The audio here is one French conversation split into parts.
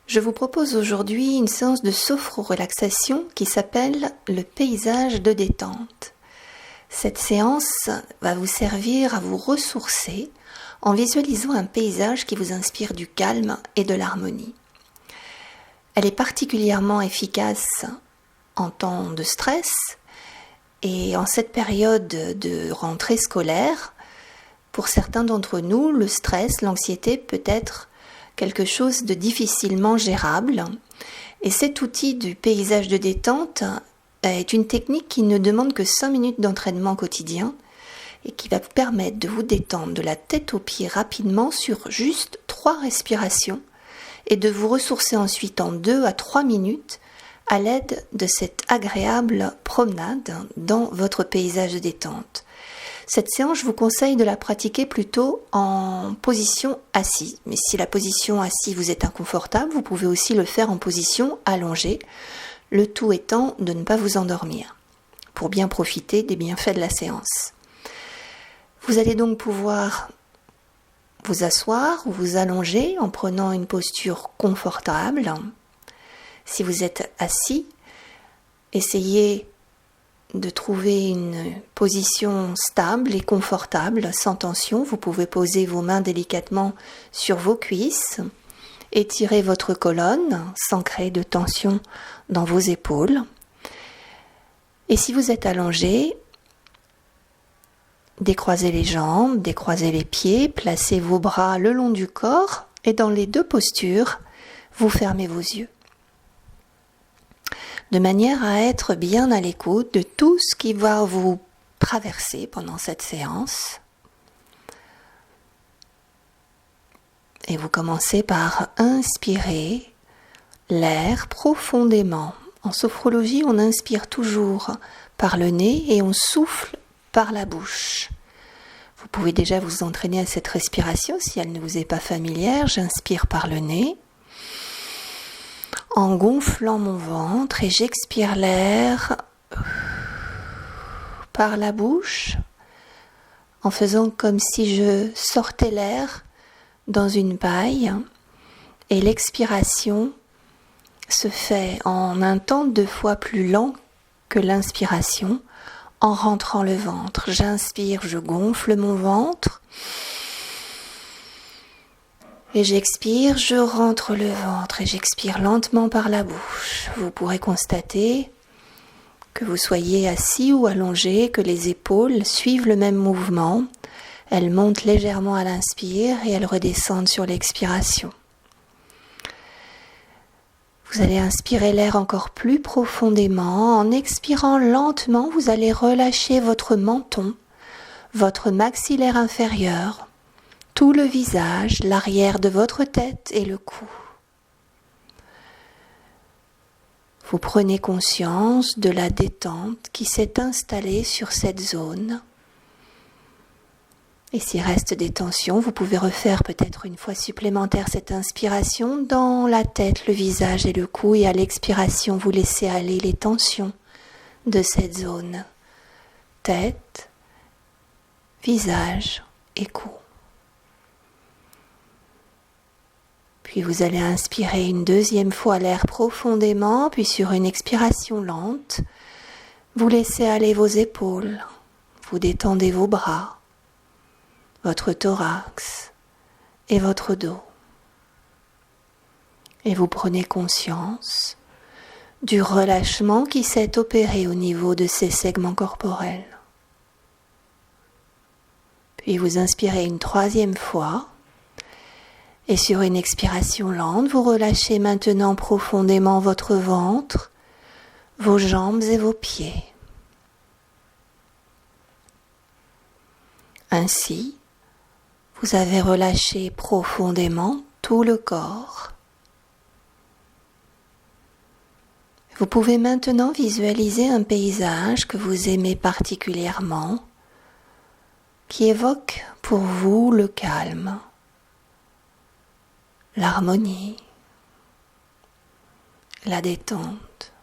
Je vous propose aujourd'hui une séance de sophro-relaxation qui s'appelle le paysage de détente. Cette séance va vous servir à vous ressourcer en visualisant un paysage qui vous inspire du calme et de l'harmonie. Elle est particulièrement efficace en temps de stress et en cette période de rentrée scolaire. Pour certains d'entre nous, le stress, l'anxiété peut être quelque chose de difficilement gérable. Et cet outil du paysage de détente est une technique qui ne demande que 5 minutes d'entraînement quotidien et qui va vous permettre de vous détendre de la tête aux pieds rapidement sur juste 3 respirations et de vous ressourcer ensuite en 2 à 3 minutes à l'aide de cette agréable promenade dans votre paysage de détente. Cette séance, je vous conseille de la pratiquer plutôt en position assise. Mais si la position assise vous est inconfortable, vous pouvez aussi le faire en position allongée, le tout étant de ne pas vous endormir, pour bien profiter des bienfaits de la séance. Vous allez donc pouvoir vous asseoir ou vous allonger en prenant une posture confortable. Si vous êtes assis, essayez de trouver une position stable et confortable, sans tension. Vous pouvez poser vos mains délicatement sur vos cuisses, étirer votre colonne sans créer de tension dans vos épaules. Et si vous êtes allongé, décroisez les jambes, décroisez les pieds, placez vos bras le long du corps et dans les 2 postures, vous fermez vos yeux, de manière à être bien à l'écoute de tout ce qui va vous traverser pendant cette séance. Et vous commencez par inspirer l'air profondément. En sophrologie, on inspire toujours par le nez et on souffle par la bouche. Vous pouvez déjà vous entraîner à cette respiration si elle ne vous est pas familière. J'inspire par le nez, en gonflant mon ventre, et j'expire l'air par la bouche en faisant comme si je sortais l'air dans une paille, et l'expiration se fait en un temps 2 fois plus lent que l'inspiration en rentrant le ventre. J'inspire, je gonfle mon ventre. Et j'expire, je rentre le ventre et j'expire lentement par la bouche. Vous pourrez constater que vous soyez assis ou allongé, que les épaules suivent le même mouvement. Elles montent légèrement à l'inspire et elles redescendent sur l'expiration. Vous allez inspirer l'air encore plus profondément. En expirant lentement, vous allez relâcher votre menton, votre maxillaire inférieur, tout le visage, l'arrière de votre tête et le cou. Vous prenez conscience de la détente qui s'est installée sur cette zone. Et s'il reste des tensions, vous pouvez refaire peut-être une fois supplémentaire cette inspiration dans la tête, le visage et le cou, et à l'expiration, vous laissez aller les tensions de cette zone. Tête, visage et cou. Puis vous allez inspirer une 2e fois l'air profondément, puis sur une expiration lente, vous laissez aller vos épaules, vous détendez vos bras, votre thorax et votre dos. Et vous prenez conscience du relâchement qui s'est opéré au niveau de ces segments corporels. Puis vous inspirez une 3e fois. Et sur une expiration lente, vous relâchez maintenant profondément votre ventre, vos jambes et vos pieds. Ainsi, vous avez relâché profondément tout le corps. Vous pouvez maintenant visualiser un paysage que vous aimez particulièrement, qui évoque pour vous le calme, l'harmonie, la détente.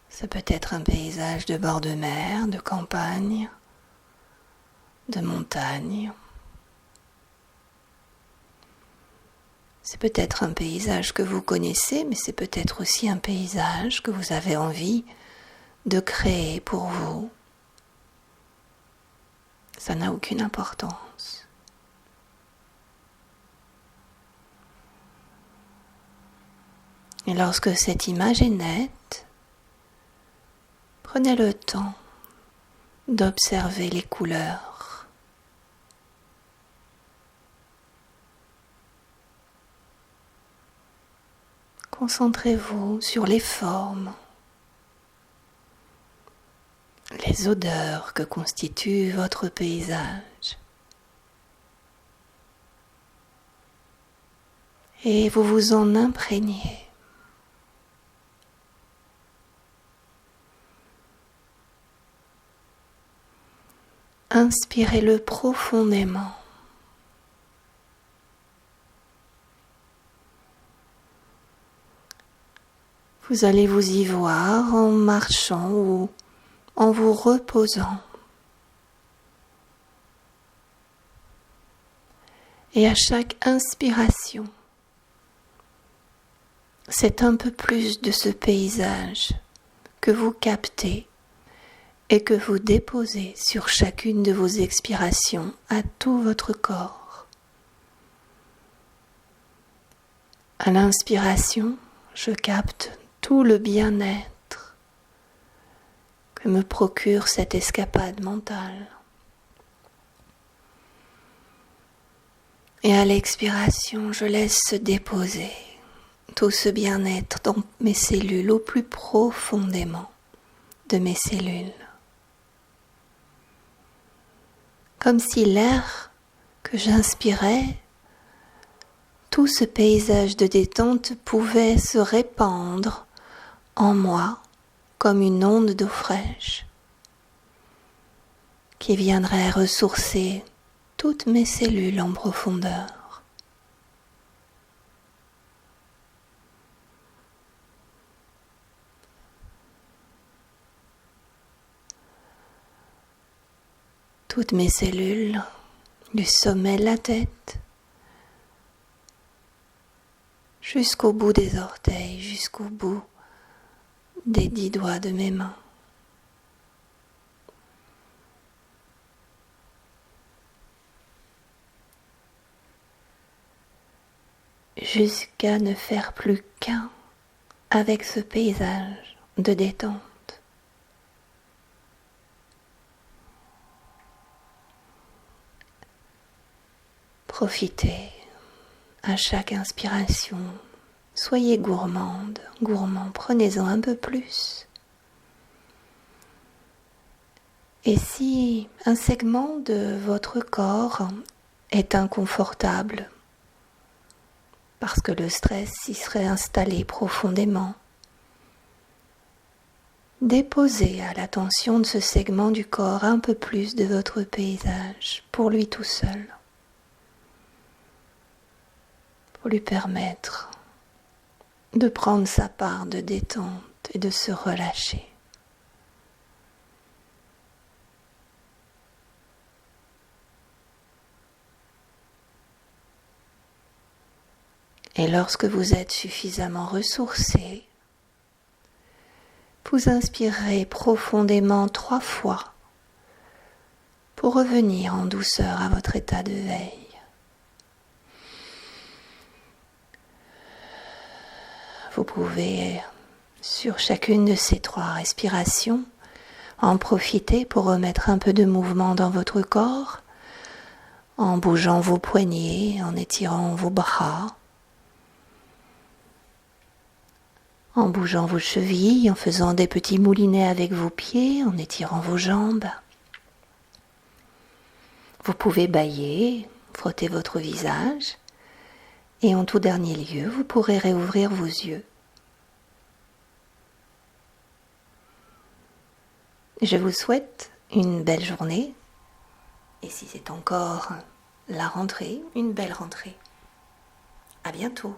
Ça peut être un paysage de bord de mer, de campagne, de montagne. C'est peut-être un paysage que vous connaissez, mais c'est peut-être aussi un paysage que vous avez envie de créer pour vous. Ça n'a aucune importance. Et lorsque cette image est nette, prenez le temps d'observer les couleurs. Concentrez-vous sur les formes, les odeurs que constitue votre paysage. Et vous vous en imprégnez. Inspirez-le profondément. Vous allez vous y voir en marchant ou en vous reposant. Et à chaque inspiration, c'est un peu plus de ce paysage que vous captez et que vous déposez sur chacune de vos expirations à tout votre corps. À l'inspiration, je capte tout le bien-être que me procure cette escapade mentale. Et à l'expiration, je laisse se déposer tout ce bien-être dans mes cellules, au plus profondément de mes cellules. Comme si l'air que j'inspirais, tout ce paysage de détente pouvait se répandre en moi comme une onde d'eau fraîche qui viendrait ressourcer toutes mes cellules en profondeur. Toutes mes cellules, du sommet de la tête jusqu'au bout des orteils, jusqu'au bout des 10 doigts de mes mains. Jusqu'à ne faire plus qu'un avec ce paysage de détente. Profitez à chaque inspiration, soyez gourmande, gourmand, prenez-en un peu plus. Et si un segment de votre corps est inconfortable, parce que le stress s'y serait installé profondément, déposez à l'attention de ce segment du corps un peu plus de votre paysage, pour lui tout seul, pour lui permettre de prendre sa part de détente et de se relâcher. Et lorsque vous êtes suffisamment ressourcé, vous inspirerez profondément 3 fois pour revenir en douceur à votre état de veille. Vous pouvez, sur chacune de ces 3 respirations, en profiter pour remettre un peu de mouvement dans votre corps, en bougeant vos poignets, en étirant vos bras, en bougeant vos chevilles, en faisant des petits moulinets avec vos pieds, en étirant vos jambes. Vous pouvez bâiller, frotter votre visage, et en tout dernier lieu, vous pourrez réouvrir vos yeux. Je vous souhaite une belle journée, et si c'est encore la rentrée, une belle rentrée. À bientôt.